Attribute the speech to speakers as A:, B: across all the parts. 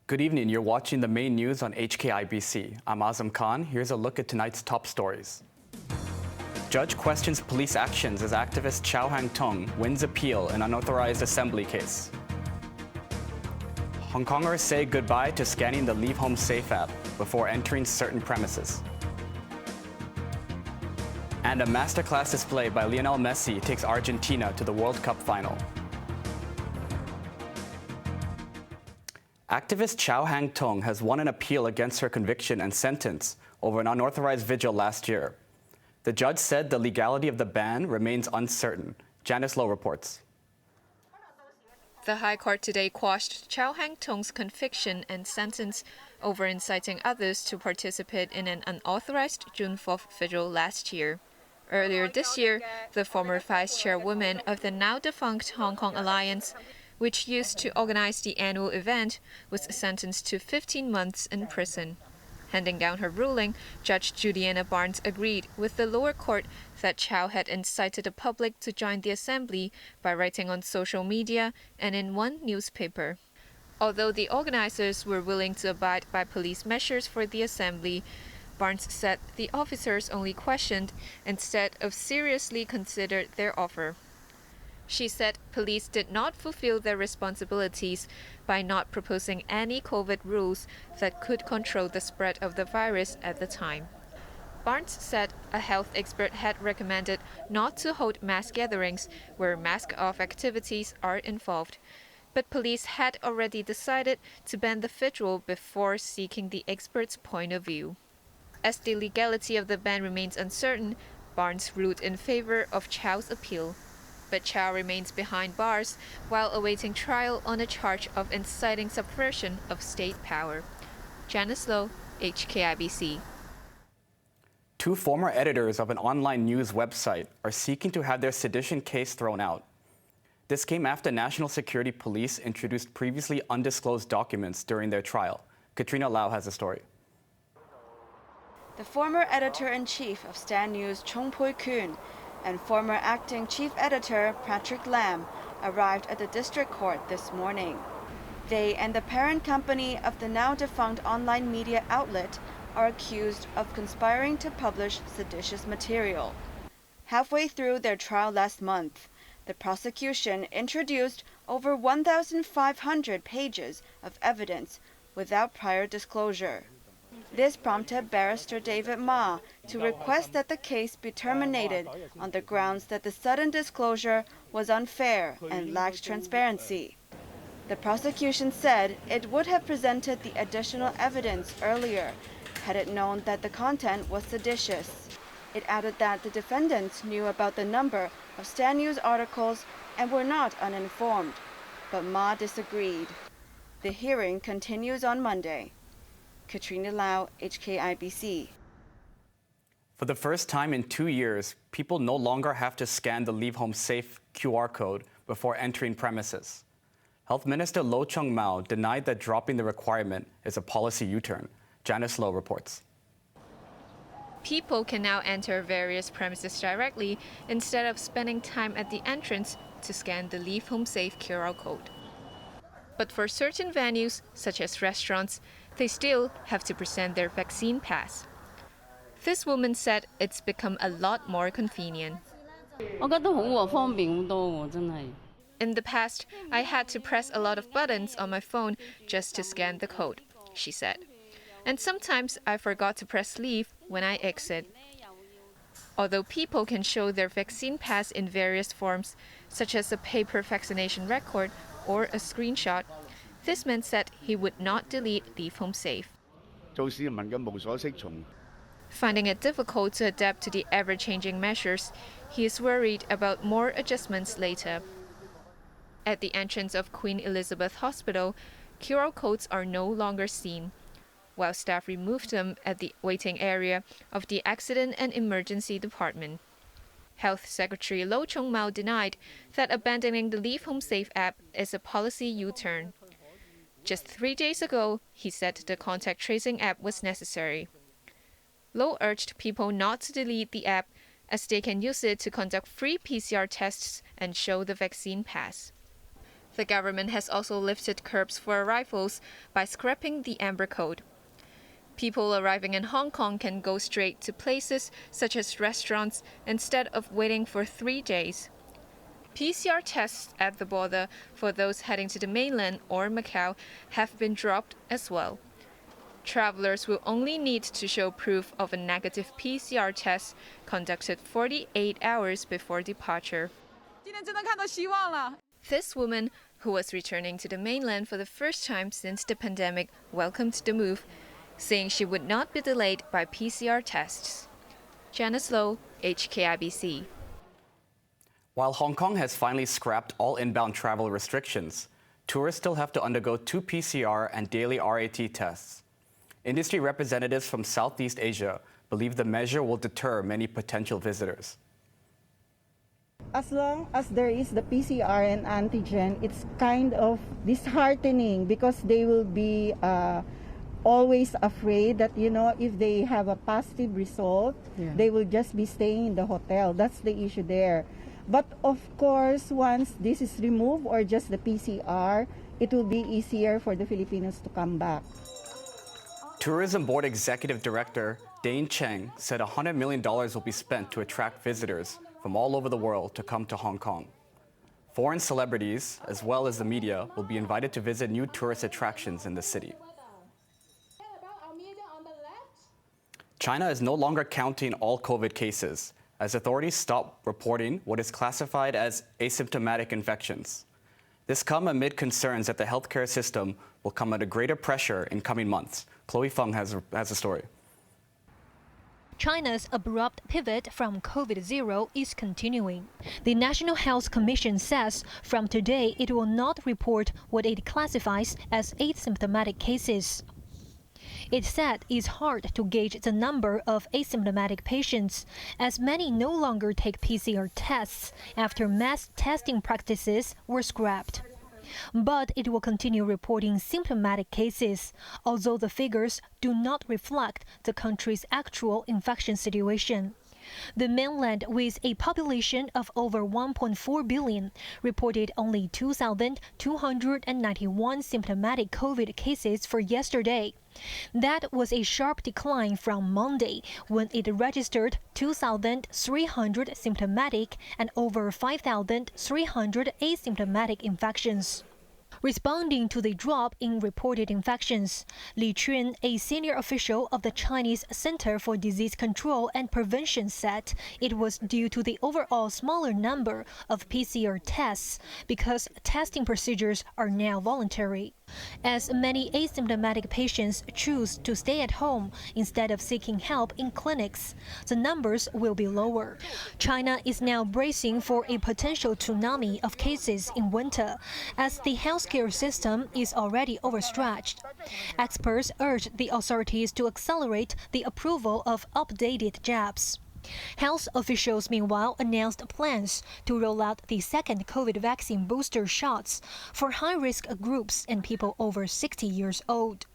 A: Good evening. You're watching the main news on HKIBC. I'm Azam Khan. Here's a look at tonight's top stories. Judge questions police actions as activist Chow Hang-tung wins appeal in unauthorized assembly case. Hongkongers say goodbye to scanning the LeaveHomeSafe app before entering certain premises. And a masterclass display by Lionel Messi takes Argentina to the World Cup final. Activist Chow Hang-tung has won an appeal against her conviction and sentence over an unauthorized vigil last year. The judge said the legality of the ban remains uncertain. Janice Lowe reports.
B: The High Court today quashed Chow Hang-tung's conviction and sentence over inciting others to participate in an unauthorized June 4th vigil last year. Earlier this year, the former vice chairwoman of the now-defunct Hong Kong Alliance, which used to organize the annual event, was sentenced to 15 months in prison. Handing down her ruling, Judge Juliana Barnes agreed with the lower court that Chow had incited the public to join the assembly by writing on social media and in one newspaper. Although the organizers were willing to abide by police measures for the assembly, Barnes said the officers only questioned instead of seriously considered their offer. She said police did not fulfill their responsibilities by not proposing any COVID rules that could control the spread of the virus at the time. Barnes said a health expert had recommended not to hold mass gatherings where mask-off activities are involved, but police had already decided to ban the vigil before seeking the expert's point of view. As the legality of the ban remains uncertain, Barnes ruled in favor of Chow's appeal. But Chao remains behind bars while awaiting trial on a charge of inciting subversion of state power. Janice Lowe, HKIBC.
A: Two former editors of an online news website are seeking to have their sedition case thrown out. This came after National Security Police introduced previously undisclosed documents during their trial. Katrina Lau has the story.
C: The former editor-in-chief of Stan News, Chung Pui-kun, and former acting chief editor Patrick Lam arrived at the district court this morning. They and the parent company of the now-defunct online media outlet are accused of conspiring to publish seditious material. Halfway through their trial last month, the prosecution introduced over 1,500 pages of evidence without prior disclosure. This prompted Barrister David Ma to request that the case be terminated on the grounds that the sudden disclosure was unfair and lacked transparency. The prosecution said it would have presented the additional evidence earlier had it known that the content was seditious. It added that the defendants knew about the number of Stan News articles and were not uninformed, but Ma disagreed. The hearing continues on Monday. Katrina Lau, HKIBC.
A: For the first time in 2 years, people no longer have to scan the LeaveHomeSafe QR code before entering premises. Health Minister Lo Chung-mau denied that dropping the requirement is a policy U-turn. Janice Lowe reports.
B: People can now enter various premises directly instead of spending time at the entrance to scan the LeaveHomeSafe QR code. But for certain venues, such as restaurants, they still have to present their vaccine pass. This woman said it's become a lot more convenient. In the past, I had to press a lot of buttons on my phone just to scan the code, she said. And sometimes I forgot to press leave when I exit. Although people can show their vaccine pass in various forms, such as a paper vaccination record or a screenshot, this man said he would not delete LeaveHomeSafe. Finding it difficult to adapt to the ever-changing measures, he is worried about more adjustments later. At the entrance of Queen Elizabeth Hospital, QR codes are no longer seen, while staff removed them at the waiting area of the Accident and Emergency Department. Health Secretary Lo Chung-mau denied that abandoning the LeaveHomeSafe app is a policy U-turn. Just 3 days ago, he said the contact tracing app was necessary. Lo urged people not to delete the app as they can use it to conduct free PCR tests and show the vaccine pass. The government has also lifted curbs for arrivals by scrapping the Amber Code. People arriving in Hong Kong can go straight to places such as restaurants instead of waiting for 3 days. PCR tests at the border for those heading to the mainland or Macau have been dropped as well. Travelers will only need to show proof of a negative PCR test conducted 48 hours before departure. This woman, who was returning to the mainland for the first time since the pandemic, welcomed the move, saying she would not be delayed by PCR tests. Janice Low, HKIBC.
A: While Hong Kong has finally scrapped all inbound travel restrictions, tourists still have to undergo 2 PCR and daily RAT tests. Industry representatives from Southeast Asia believe the measure will deter many potential visitors.
D: As long as there is the PCR and antigen, it's kind of disheartening because they will be always afraid that, if they have a positive result, they will just be staying in the hotel. That's the issue there. But of course, once this is removed or just the PCR, it will be easier for the Filipinos to come back.
A: Tourism Board Executive Director Dane Cheng said $100 million will be spent to attract visitors from all over the world to come to Hong Kong. Foreign celebrities, as well as the media, will be invited to visit new tourist attractions in the city. China is no longer counting all COVID cases, as authorities stop reporting what is classified as asymptomatic infections. This comes amid concerns that the healthcare system will come under greater pressure in coming months. Chloe Feng has a story.
E: China's abrupt pivot from COVID-0 is continuing. The National Health Commission says from today it will not report what it classifies as asymptomatic cases. It said it's hard to gauge the number of asymptomatic patients, as many no longer take PCR tests after mass testing practices were scrapped. But it will continue reporting symptomatic cases, although the figures do not reflect the country's actual infection situation. The mainland, with a population of over 1.4 billion, reported only 2,291 symptomatic COVID cases for yesterday. That was a sharp decline from Monday, when it registered 2,300 symptomatic and over 5,300 asymptomatic infections. Responding to the drop in reported infections, Li Chun, a senior official of the Chinese Center for Disease Control and Prevention, said it was due to the overall smaller number of PCR tests because testing procedures are now voluntary. As many asymptomatic patients choose to stay at home instead of seeking help in clinics, the numbers will be lower. China is now bracing for a potential tsunami of cases in winter, as the healthcare system is already overstretched. Experts urge the authorities to accelerate the approval of updated jabs. Health officials, meanwhile, announced plans to roll out the second COVID vaccine booster shots for high-risk groups and people over 60 years old.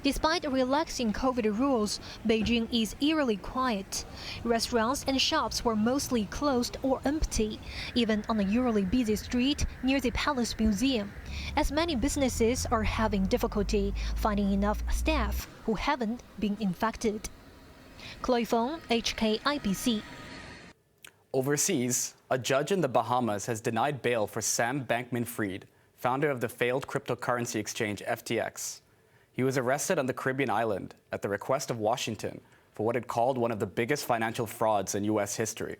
E: Despite relaxing COVID rules, Beijing is eerily quiet. Restaurants and shops were mostly closed or empty, even on a usually busy street near the Palace Museum, as many businesses are having difficulty finding enough staff who haven't been infected. Chloe Feng, HKIBC.
A: Overseas, a judge in the Bahamas has denied bail for Sam Bankman-Fried, founder of the failed cryptocurrency exchange FTX. He was arrested on the Caribbean island at the request of Washington for what it called one of the biggest financial frauds in U.S. history.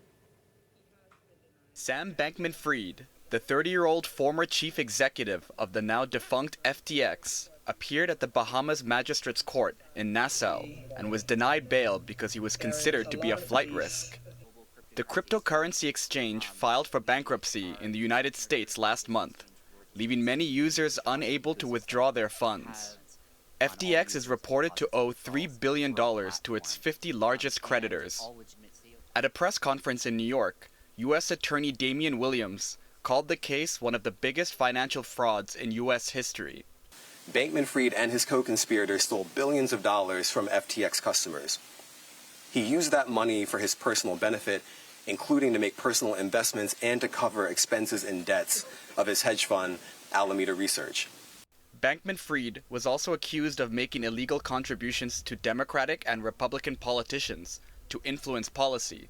A: Sam Bankman-Fried, the 30-year-old former chief executive of the now defunct FTX, appeared at the Bahamas Magistrates Court in Nassau and was denied bail because he was considered to be a flight risk. The cryptocurrency exchange filed for bankruptcy in the United States last month, leaving many users unable to withdraw their funds. FTX is reported to owe $3 billion to its 50 largest creditors. At a press conference in New York, U.S. Attorney Damian Williams called the case one of the biggest financial frauds in U.S. history.
F: Bankman-Fried and his co-conspirators stole billions of dollars from FTX customers. He used that money for his personal benefit, including to make personal investments and to cover expenses and debts of his hedge fund, Alameda Research.
A: Bankman-Fried was also accused of making illegal contributions to Democratic and Republican politicians to influence policy.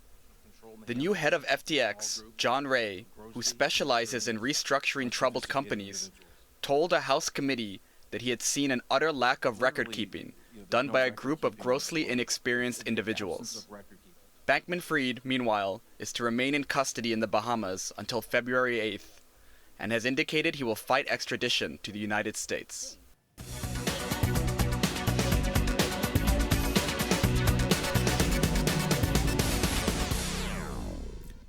A: The new head of FTX, John Ray, who specializes in restructuring troubled companies, told a House committee that he had seen an utter lack of record-keeping done by a group of grossly inexperienced individuals. Bankman-Fried, meanwhile, is to remain in custody in the Bahamas until February 8th, and has indicated he will fight extradition to the United States.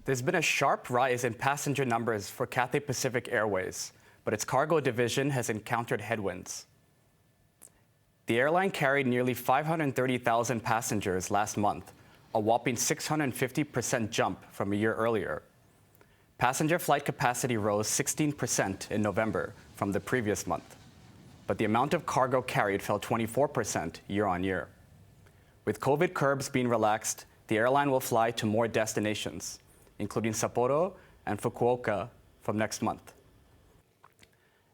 A: There's been a sharp rise in passenger numbers for Cathay Pacific Airways, but its cargo division has encountered headwinds. The airline carried nearly 530,000 passengers last month, a whopping 650% jump from a year earlier. Passenger flight capacity rose 16% in November from the previous month, but the amount of cargo carried fell 24% year on year. With COVID curbs being relaxed, the airline will fly to more destinations, including Sapporo and Fukuoka, from next month.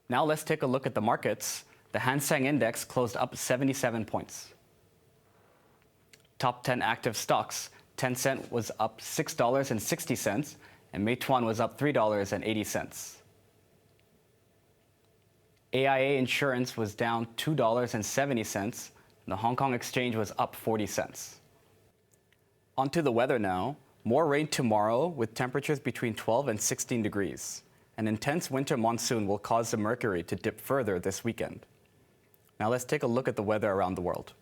A: Now let's take a look at the markets. The Hang Seng Index closed up 77 points. Top 10 active stocks, Tencent was up $6.60, and Meituan was up $3.80. AIA Insurance was down $2.70, and the Hong Kong Exchange was up 40 cents. Onto the weather now. More rain tomorrow with temperatures between 12 and 16 degrees. An intense winter monsoon will cause the mercury to dip further this weekend. Now let's take a look at the weather around the world.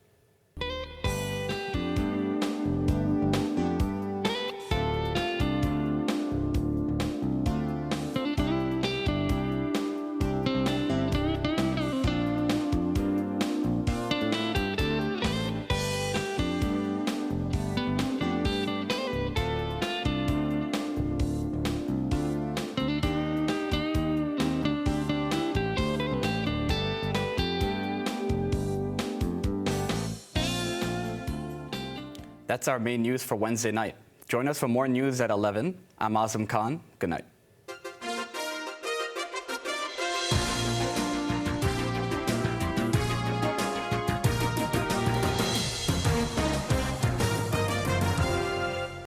A: That's our main news for Wednesday night. Join us for more news at 11. I'm Azam Khan. Good night.